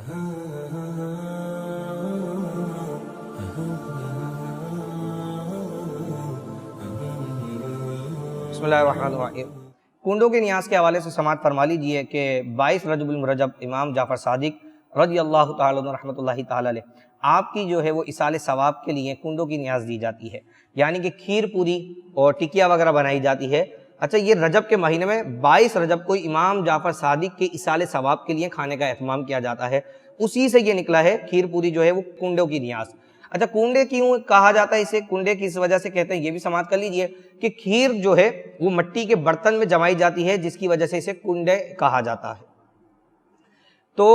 بسم اللہ الرحمن الرحیم۔ کنڈوں کے نیاز کے حوالے سے سماعت فرما لیجئے کہ 22 رجب المرجب امام جعفر صادق رضی اللہ تعالیٰ عنہ رحمۃ اللہ تعالیٰ علیہ آپ کی جو ہے وہ ایصال ثواب کے لیے کنڈوں کی نیاز دی جاتی ہے، یعنی کہ کھیر پوری اور ٹکیا وغیرہ بنائی جاتی ہے۔ اچھا، یہ رجب کے مہینے میں 22 رجب کو امام جعفر صادق کے ایصال ثواب کے لیے کھانے کا اہتمام کیا جاتا ہے، اسی سے یہ نکلا ہے کھیر پوری جو ہے وہ کنڈوں کی نیاز۔ اچھا، کنڈے کیوں کہا جاتا ہے اسے؟ کنڈے کی اس وجہ سے کہتے ہیں، یہ بھی سماعت کر لیجئے کہ کھیر جو ہے وہ مٹی کے برتن میں جمائی جاتی ہے، جس کی وجہ سے اسے کنڈے کہا جاتا ہے۔ تو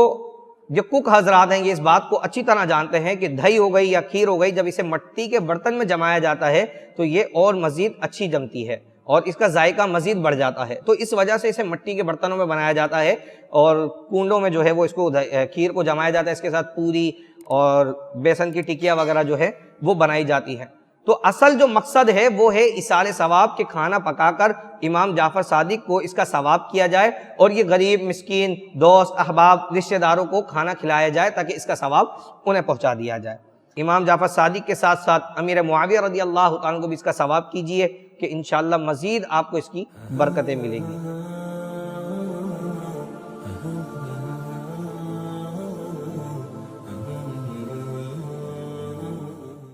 جو کک حضرات ہیں یہ اس بات کو اچھی طرح جانتے ہیں کہ دہی ہو گئی یا کھیر ہو گئی، جب اسے مٹی کے برتن میں جمایا جاتا ہے تو یہ اور مزید اچھی جمتی ہے اور اس کا ذائقہ مزید بڑھ جاتا ہے، تو اس وجہ سے اسے مٹی کے برتنوں میں بنایا جاتا ہے اور کنڈوں میں جو ہے وہ اس کو کھیر کو جمایا جاتا ہے، اس کے ساتھ پوری اور بیسن کی ٹکیا وغیرہ جو ہے وہ بنائی جاتی ہے۔ تو اصل جو مقصد ہے وہ ہے ایصال ثواب کے کھانا پکا کر امام جعفر صادق کو اس کا ثواب کیا جائے اور یہ غریب، مسکین، دوست، احباب، رشتہ داروں کو کھانا کھلایا جائے تاکہ اس کا ثواب انہیں پہنچا دیا جائے۔ امام جعفر صادق کے ساتھ ساتھ امیر معاویہ رضی اللہ تعالیٰ عنہ کو بھی اس کا ثواب کیجئے کہ انشاءاللہ مزید آپ کو اس کی برکتیں ملیں گی۔